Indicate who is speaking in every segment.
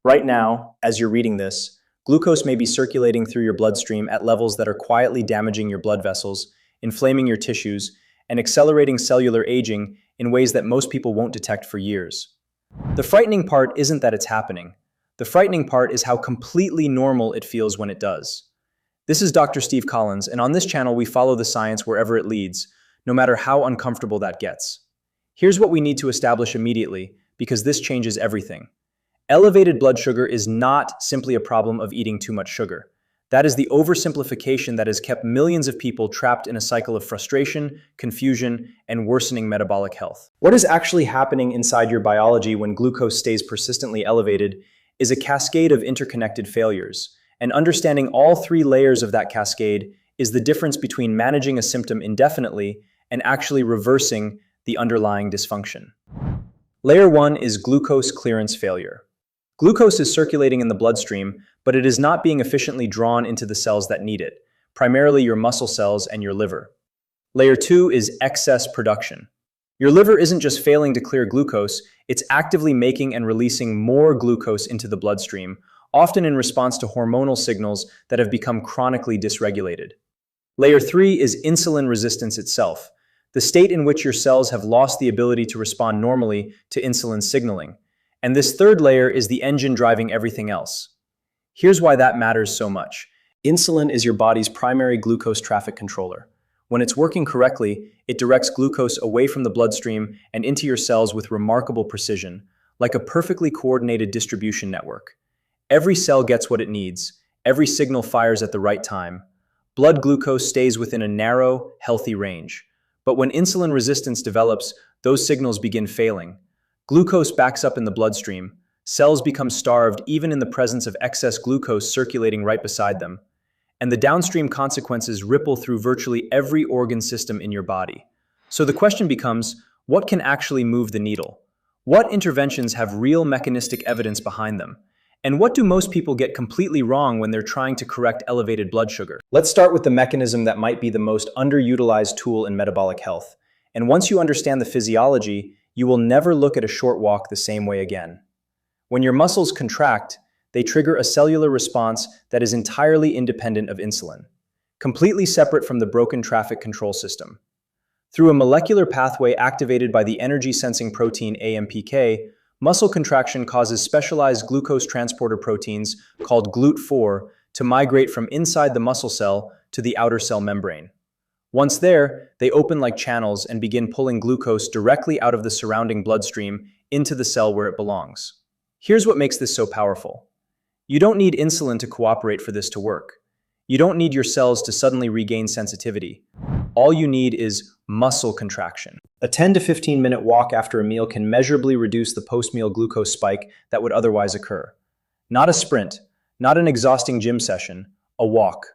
Speaker 1: Right now, as you're reading this, glucose may be circulating through your bloodstream at levels that are quietly damaging your blood vessels, inflaming your tissues, and accelerating cellular aging in ways that most people won't detect for years. The frightening part isn't that it's happening. The frightening part is how completely normal it feels when it does. This is Dr. Steve Collins, and on this channel we follow the science wherever it leads, no matter how uncomfortable that gets. Here's what we need to establish immediately, because this changes everything. Elevated blood sugar is not simply a problem of eating too much sugar. That is the oversimplification that has kept millions of people trapped in a cycle of frustration, confusion, and worsening metabolic health. What is actually happening inside your biology when glucose stays persistently elevated is a cascade of interconnected failures, and understanding all three layers of that cascade is the difference between managing a symptom indefinitely and actually reversing the underlying dysfunction. Layer 1 is glucose clearance failure. Glucose is circulating in the bloodstream, but it is not being efficiently drawn into the cells that need it, primarily your muscle cells and your liver. Layer 2 is excess production. Your liver isn't just failing to clear glucose, it's actively making and releasing more glucose into the bloodstream, often in response to hormonal signals that have become chronically dysregulated. Layer 3 is insulin resistance itself, the state in which your cells have lost the ability to respond normally to insulin signaling. And this third layer is the engine driving everything else. Here's why that matters so much. Insulin is your body's primary glucose traffic controller. When it's working correctly, it directs glucose away from the bloodstream and into your cells with remarkable precision, like a perfectly coordinated distribution network. Every cell gets what it needs. Every signal fires at the right time. Blood glucose stays within a narrow, healthy range. But when insulin resistance develops, those signals begin failing. Glucose backs up in the bloodstream. Cells become starved even in the presence of excess glucose circulating right beside them. And the downstream consequences ripple through virtually every organ system in your body. So the question becomes, what can actually move the needle? What interventions have real mechanistic evidence behind them? And what do most people get completely wrong when they're trying to correct elevated blood sugar? Let's start with the mechanism that might be the most underutilized tool in metabolic health. And once you understand the physiology, you will never look at a short walk the same way again. When your muscles contract, they trigger a cellular response that is entirely independent of insulin, completely separate from the broken traffic control system. Through a molecular pathway activated by the energy-sensing protein AMPK, muscle contraction causes specialized glucose transporter proteins called GLUT4 to migrate from inside the muscle cell to the outer cell membrane. Once there, they open like channels and begin pulling glucose directly out of the surrounding bloodstream into the cell where it belongs. Here's what makes this so powerful. You don't need insulin to cooperate for this to work. You don't need your cells to suddenly regain sensitivity. All you need is muscle contraction. A 10 to 15 minute walk after a meal can measurably reduce the post-meal glucose spike that would otherwise occur. Not a sprint, not an exhausting gym session, a walk.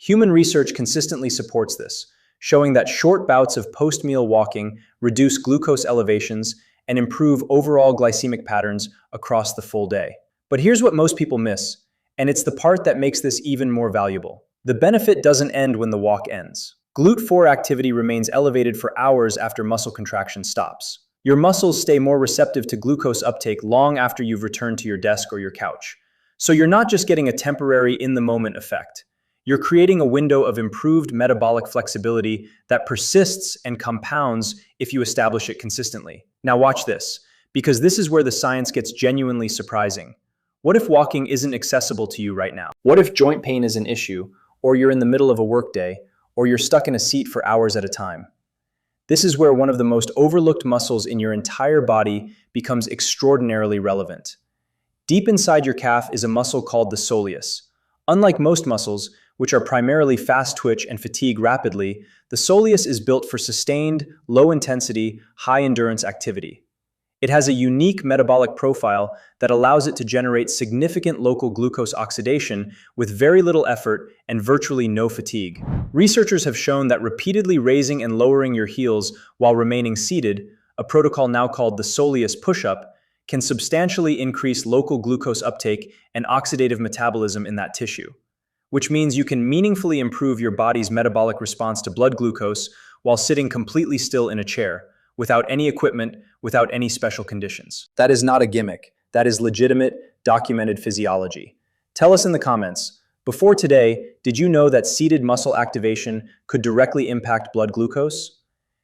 Speaker 1: Human research consistently supports this, showing that short bouts of post-meal walking reduce glucose elevations and improve overall glycemic patterns across the full day. But here's what most people miss, and it's the part that makes this even more valuable. The benefit doesn't end when the walk ends. GLUT4 activity remains elevated for hours after muscle contraction stops. Your muscles stay more receptive to glucose uptake long after you've returned to your desk or your couch. So you're not just getting a temporary in-the-moment effect. You're creating a window of improved metabolic flexibility that persists and compounds if you establish it consistently. Now watch this, because this is where the science gets genuinely surprising. What if walking isn't accessible to you right now? What if joint pain is an issue, or you're in the middle of a workday, or you're stuck in a seat for hours at a time? This is where one of the most overlooked muscles in your entire body becomes extraordinarily relevant. Deep inside your calf is a muscle called the soleus. Unlike most muscles, which are primarily fast twitch and fatigue rapidly, the soleus is built for sustained, low-intensity, high-endurance activity. It has a unique metabolic profile that allows it to generate significant local glucose oxidation with very little effort and virtually no fatigue. Researchers have shown that repeatedly raising and lowering your heels while remaining seated, a protocol now called the soleus push-up, can substantially increase local glucose uptake and oxidative metabolism in that tissue, which means you can meaningfully improve your body's metabolic response to blood glucose while sitting completely still in a chair, without any equipment, without any special conditions. That is not a gimmick. That is legitimate, documented physiology? Tell us in the comments. Before today, did you know that seated muscle activation could directly impact blood glucose?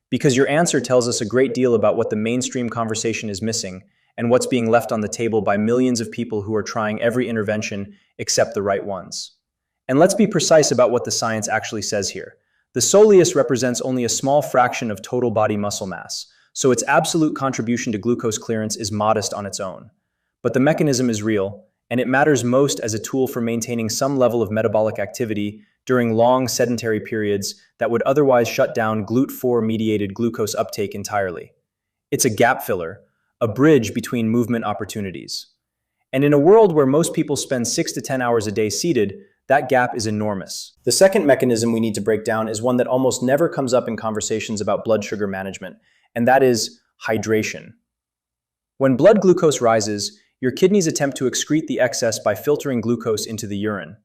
Speaker 1: Because your answer tells us a great deal about what the mainstream conversation is missing and what's being left on the table by millions of people who are trying every intervention except the right ones. And let's be precise about what the science actually says here. The soleus represents only a small fraction of total body muscle mass, so its absolute contribution to glucose clearance is modest on its own. But the mechanism is real, and it matters most as a tool for maintaining some level of metabolic activity during long sedentary periods that would otherwise shut down GLUT4-mediated glucose uptake entirely. It's a gap filler, a bridge between movement opportunities. And in a world where most people spend 6 to 10 hours a day seated, that gap is enormous. The second mechanism we need to break down is one that almost never comes up in conversations about blood sugar management, and that is hydration. When blood glucose rises, your kidneys attempt to excrete the excess by filtering glucose into the urine.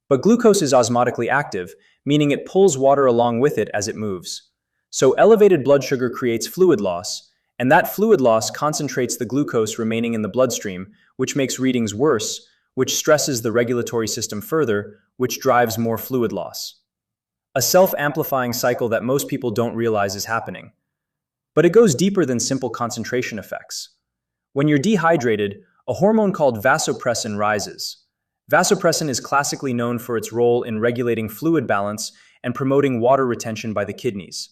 Speaker 1: But glucose is osmotically active, meaning it pulls water along with it as it moves. So elevated blood sugar creates fluid loss, and that fluid loss concentrates the glucose remaining in the bloodstream, which makes readings worse, which stresses the regulatory system further, which drives more fluid loss. A self-amplifying cycle that most people don't realize is happening. But it goes deeper than simple concentration effects. When you're dehydrated, a hormone called vasopressin rises. Vasopressin is classically known for its role in regulating fluid balance and promoting water retention by the kidneys.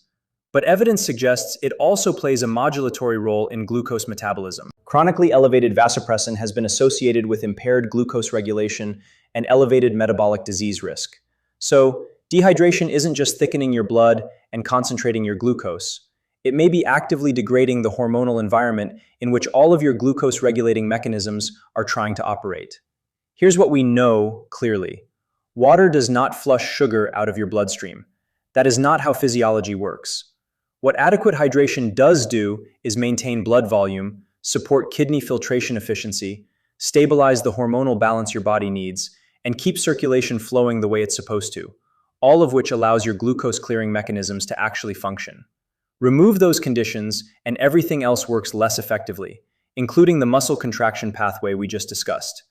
Speaker 1: But evidence suggests it also plays a modulatory role in glucose metabolism. Chronically elevated vasopressin has been associated with impaired glucose regulation and elevated metabolic disease risk. So, dehydration isn't just thickening your blood and concentrating your glucose. It may be actively degrading the hormonal environment in which all of your glucose-regulating mechanisms are trying to operate. Here's what we know clearly. Water does not flush sugar out of your bloodstream. That is not how physiology works. What adequate hydration does do is maintain blood volume, support kidney filtration efficiency, stabilize the hormonal balance your body needs, and keep circulation flowing the way it's supposed to, all of which allows your glucose-clearing mechanisms to actually function. Remove those conditions, and everything else works less effectively, including the muscle contraction pathway we just discussed.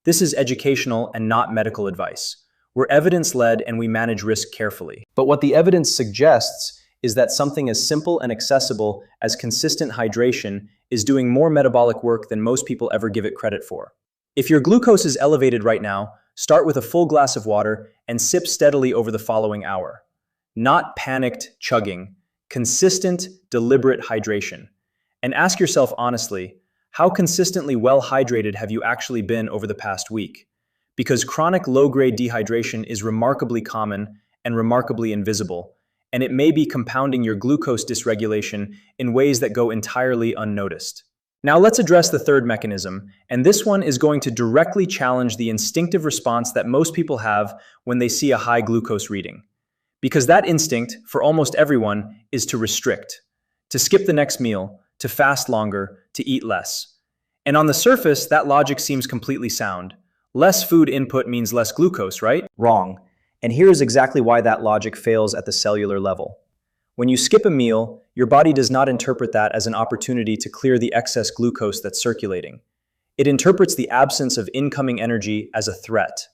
Speaker 1: This is educational and not medical advice. We're evidence-led and we manage risk carefully. But what the evidence suggests is that something as simple and accessible as consistent hydration is doing more metabolic work than most people ever give it credit for. If your glucose is elevated right now, start with a full glass of water and sip steadily over the following hour. Not panicked chugging, consistent, deliberate hydration. And ask yourself honestly, how consistently well hydrated have you actually been over the past week? Because chronic low-grade dehydration is remarkably common and remarkably invisible, and it may be compounding your glucose dysregulation in ways that go entirely unnoticed. Now let's address the third mechanism, and this one is going to directly challenge the instinctive response that most people have when they see a high glucose reading. Because that instinct, for almost everyone, is to restrict, to skip the next meal, to fast longer, to eat less. And on the surface, that logic seems completely sound. Less food input means less glucose, right? Wrong. And here is exactly why that logic fails at the cellular level. When you skip a meal, your body does not interpret that as an opportunity to clear the excess glucose that's circulating. It interprets the absence of incoming energy as a threat.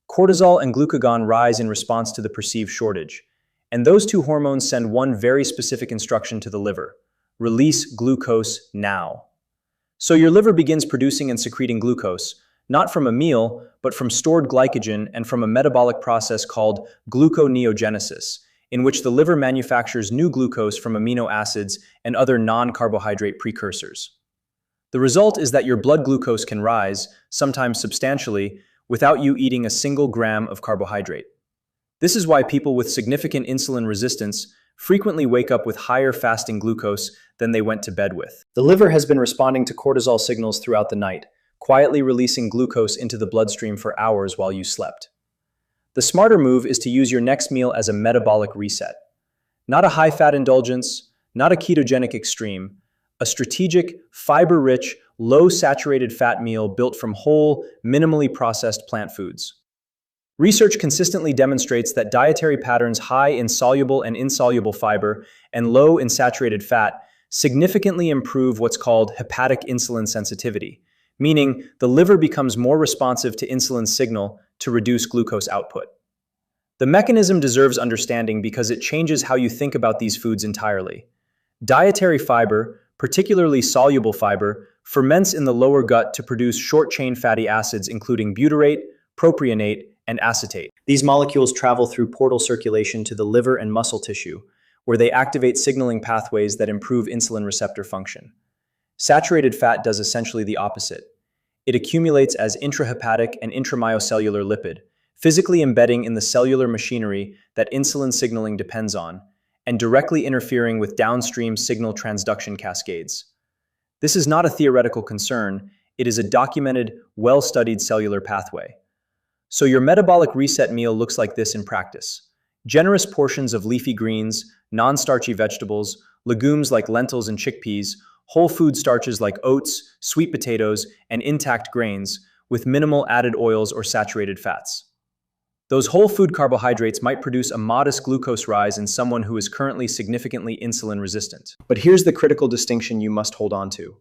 Speaker 1: Cortisol and glucagon rise in response to the perceived shortage, and those two hormones send one very specific instruction to the liver: release glucose now. So your liver begins producing and secreting glucose, not from a meal, but from stored glycogen and from a metabolic process called gluconeogenesis, in which the liver manufactures new glucose from amino acids and other non-carbohydrate precursors. The result is that your blood glucose can rise, sometimes substantially, without you eating a single gram of carbohydrate. This is why people with significant insulin resistance frequently wake up with higher fasting glucose than they went to bed with. The liver has been responding to cortisol signals throughout the night, quietly releasing glucose into the bloodstream for hours while you slept. The smarter move is to use your next meal as a metabolic reset. Not a high-fat indulgence, not a ketogenic extreme, a strategic, fiber-rich, low-saturated fat meal built from whole, minimally processed plant foods. Research consistently demonstrates that dietary patterns high in soluble and insoluble fiber and low in saturated fat significantly improve what's called hepatic insulin sensitivity, meaning the liver becomes more responsive to insulin's signal to reduce glucose output. The mechanism deserves understanding because it changes how you think about these foods entirely. Dietary fiber, particularly soluble fiber, ferments in the lower gut to produce short-chain fatty acids including butyrate, propionate, and acetate. These molecules travel through portal circulation to the liver and muscle tissue, where they activate signaling pathways that improve insulin receptor function. Saturated fat does essentially the opposite. It accumulates as intrahepatic and intramyocellular lipid, physically embedding in the cellular machinery that insulin signaling depends on, and directly interfering with downstream signal transduction cascades. This is not a theoretical concern, it is a documented, well-studied cellular pathway. So your metabolic reset meal looks like this in practice. Generous portions of leafy greens, non-starchy vegetables, legumes like lentils and chickpeas, whole food starches like oats, sweet potatoes, and intact grains, with minimal added oils or saturated fats. Those whole food carbohydrates might produce a modest glucose rise in someone who is currently significantly insulin resistant. But here's the critical distinction you must hold on to.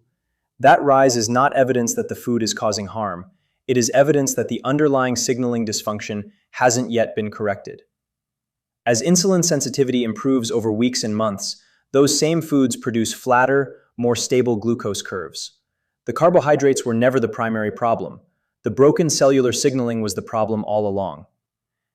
Speaker 1: That rise is not evidence that the food is causing harm. It is evidence that the underlying signaling dysfunction hasn't yet been corrected. As insulin sensitivity improves over weeks and months, those same foods produce flatter, more stable glucose curves. The carbohydrates were never the primary problem. The broken cellular signaling was the problem all along.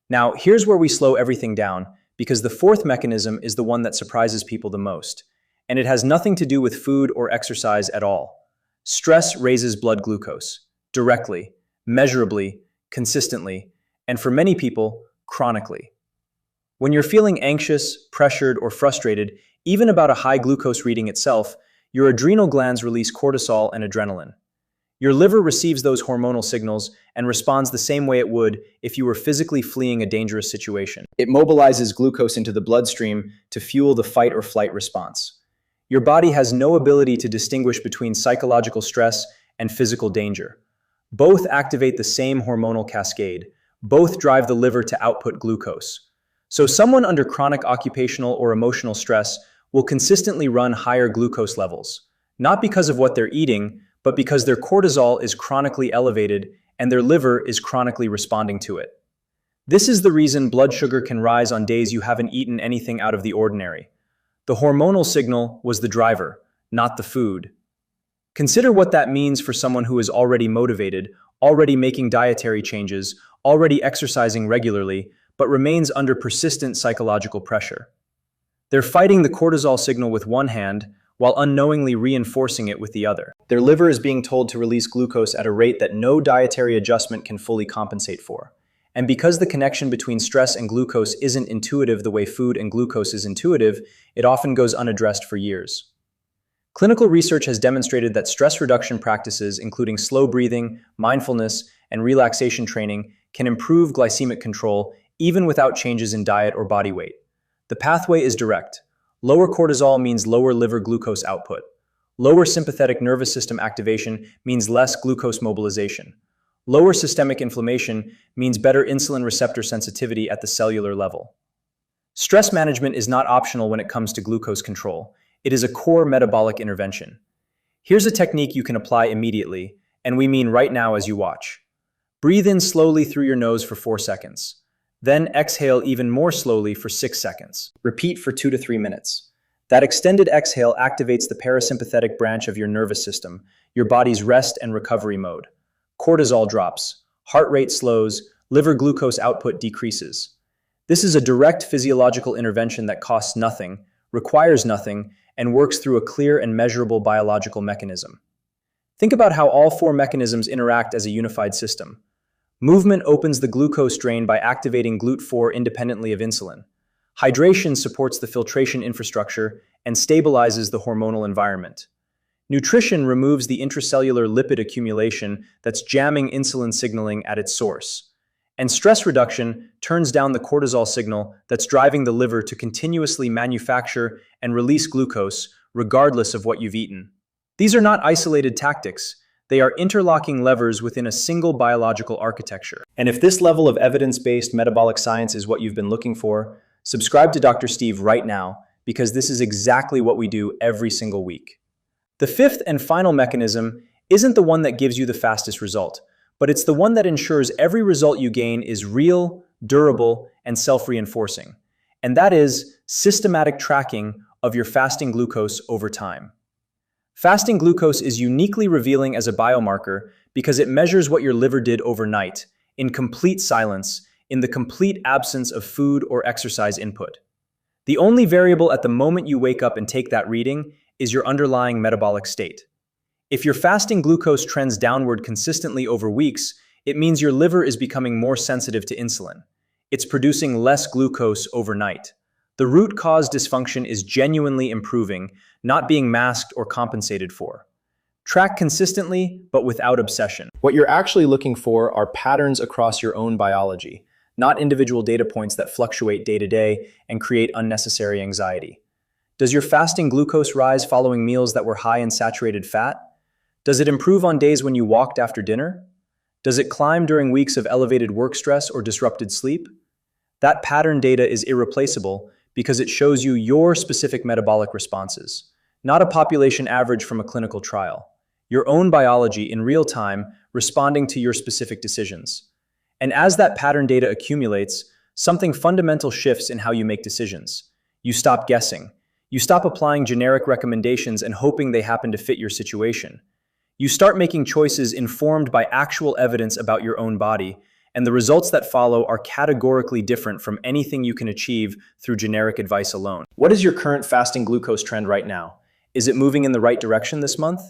Speaker 1: Now, here's where we slow everything down, because the fourth mechanism is the one that surprises people the most, and it has nothing to do with food or exercise at all. Stress raises blood glucose, directly, measurably, consistently, and for many people, chronically. When you're feeling anxious, pressured, or frustrated, even about a high glucose reading itself, your adrenal glands release cortisol and adrenaline. Your liver receives those hormonal signals and responds the same way it would if you were physically fleeing a dangerous situation. It mobilizes glucose into the bloodstream to fuel the fight or flight response. Your body has no ability to distinguish between psychological stress and physical danger. Both activate the same hormonal cascade. Both drive the liver to output glucose. So someone under chronic occupational or emotional stress will consistently run higher glucose levels, not because of what they're eating, but because their cortisol is chronically elevated and their liver is chronically responding to it. This is the reason blood sugar can rise on days you haven't eaten anything out of the ordinary. The hormonal signal was the driver, not the food. Consider what that means for someone who is already motivated, already making dietary changes, already exercising regularly, but remains under persistent psychological pressure. They're fighting the cortisol signal with one hand, while unknowingly reinforcing it with the other. Their liver is being told to release glucose at a rate that no dietary adjustment can fully compensate for. And because the connection between stress and glucose isn't intuitive the way food and glucose is intuitive, it often goes unaddressed for years. Clinical research has demonstrated that stress reduction practices, including slow breathing, mindfulness, and relaxation training, can improve glycemic control even without changes in diet or body weight. The pathway is direct. Lower cortisol means lower liver glucose output. Lower sympathetic nervous system activation means less glucose mobilization. Lower systemic inflammation means better insulin receptor sensitivity at the cellular level. Stress management is not optional when it comes to glucose control. It is a core metabolic intervention. Here's a technique you can apply immediately, and we mean right now as you watch. Breathe in slowly through your nose for 4 seconds. Then exhale even more slowly for 6 seconds. Repeat for 2 to 3 minutes. That extended exhale activates the parasympathetic branch of your nervous system, your body's rest and recovery mode. Cortisol drops, heart rate slows, liver glucose output decreases. This is a direct physiological intervention that costs nothing, requires nothing, and works through a clear and measurable biological mechanism. Think about how all 4 mechanisms interact as a unified system. Movement opens the glucose drain by activating GLUT4 independently of insulin. Hydration supports the filtration infrastructure and stabilizes the hormonal environment. Nutrition removes the intracellular lipid accumulation that's jamming insulin signaling at its source. And stress reduction turns down the cortisol signal that's driving the liver to continuously manufacture and release glucose regardless of what you've eaten. These are not isolated tactics. They are interlocking levers within a single biological architecture. And if this level of evidence-based metabolic science is what you've been looking for, subscribe to Dr. Steve right now, because this is exactly what we do every single week. The fifth and final mechanism isn't the one that gives you the fastest result, but it's the one that ensures every result you gain is real, durable, and self-reinforcing. And that is systematic tracking of your fasting glucose over time. Fasting glucose is uniquely revealing as a biomarker because it measures what your liver did overnight, in complete silence, in the complete absence of food or exercise input. The only variable at the moment you wake up and take that reading is your underlying metabolic state. If your fasting glucose trends downward consistently over weeks, it means your liver is becoming more sensitive to insulin. It's producing less glucose overnight. The root cause dysfunction is genuinely improving, not being masked or compensated for. Track consistently, but without obsession. What you're actually looking for are patterns across your own biology, not individual data points that fluctuate day to day and create unnecessary anxiety. Does your fasting glucose rise following meals that were high in saturated fat? Does it improve on days when you walked after dinner? Does it climb during weeks of elevated work stress or disrupted sleep? That pattern data is irreplaceable because it shows you your specific metabolic responses, not a population average from a clinical trial. Your own biology in real time responding to your specific decisions. And as that pattern data accumulates, something fundamental shifts in how you make decisions. You stop guessing. You stop applying generic recommendations and hoping they happen to fit your situation. You start making choices informed by actual evidence about your own body, and the results that follow are categorically different from anything you can achieve through generic advice alone. What is your current fasting glucose trend right now? Is it moving in the right direction this month?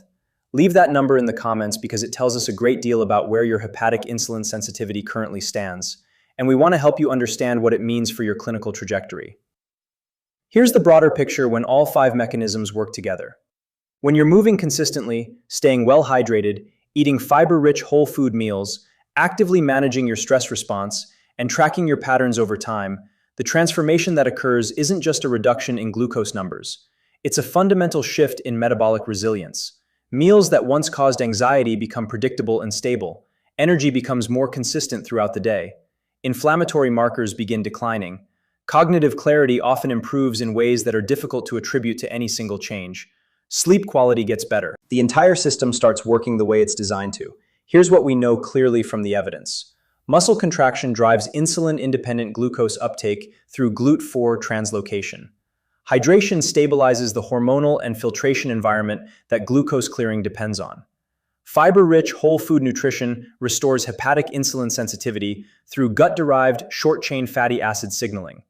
Speaker 1: Leave that number in the comments because it tells us a great deal about where your hepatic insulin sensitivity currently stands, and we want to help you understand what it means for your clinical trajectory. Here's the broader picture when all 5 mechanisms work together. When you're moving consistently, staying well hydrated, eating fiber-rich whole food meals, actively managing your stress response, and tracking your patterns over time, the transformation that occurs isn't just a reduction in glucose numbers. It's a fundamental shift in metabolic resilience. Meals that once caused anxiety become predictable and stable. Energy becomes more consistent throughout the day. Inflammatory markers begin declining. Cognitive clarity often improves in ways that are difficult to attribute to any single change. Sleep quality gets better. The entire system starts working the way it's designed to. Here's what we know clearly from the evidence. Muscle contraction drives insulin-independent glucose uptake through GLUT4 translocation. Hydration stabilizes the hormonal and filtration environment that glucose clearing depends on. Fiber-rich whole food nutrition restores hepatic insulin sensitivity through gut-derived short-chain fatty acid signaling.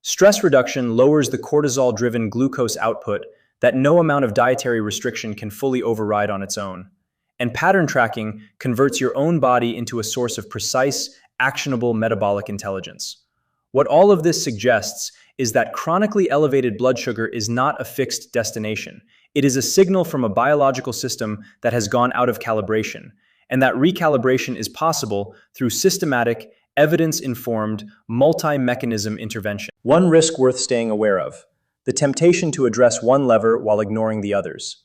Speaker 1: Stress reduction lowers the cortisol-driven glucose output that no amount of dietary restriction can fully override on its own. And pattern tracking converts your own body into a source of precise, actionable metabolic intelligence. What all of this suggests is that chronically elevated blood sugar is not a fixed destination. It is a signal from a biological system that has gone out of calibration, and that recalibration is possible through systematic, evidence-informed, multi-mechanism intervention. One risk worth staying aware of: the temptation to address one lever while ignoring the others.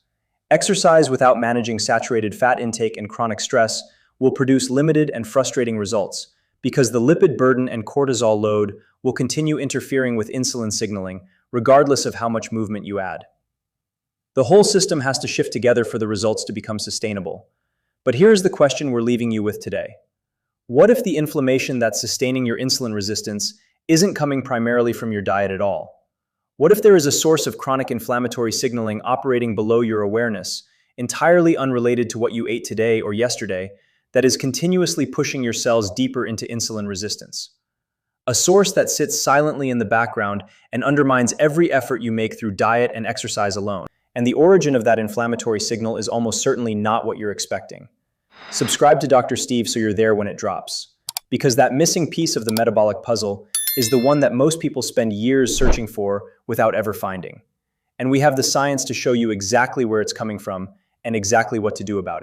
Speaker 1: Exercise without managing saturated fat intake and chronic stress will produce limited and frustrating results, because the lipid burden and cortisol load will continue interfering with insulin signaling, regardless of how much movement you add. The whole system has to shift together for the results to become sustainable. But here's the question we're leaving you with today. What if the inflammation that's sustaining your insulin resistance isn't coming primarily from your diet at all? What if there is a source of chronic inflammatory signaling operating below your awareness, entirely unrelated to what you ate today or yesterday, that is continuously pushing your cells deeper into insulin resistance? A source that sits silently in the background and undermines every effort you make through diet and exercise alone. And the origin of that inflammatory signal is almost certainly not what you're expecting. Subscribe to Dr. Steve so you're there when it drops. Because that missing piece of the metabolic puzzle is the one that most people spend years searching for without ever finding. And we have the science to show you exactly where it's coming from and exactly what to do about it.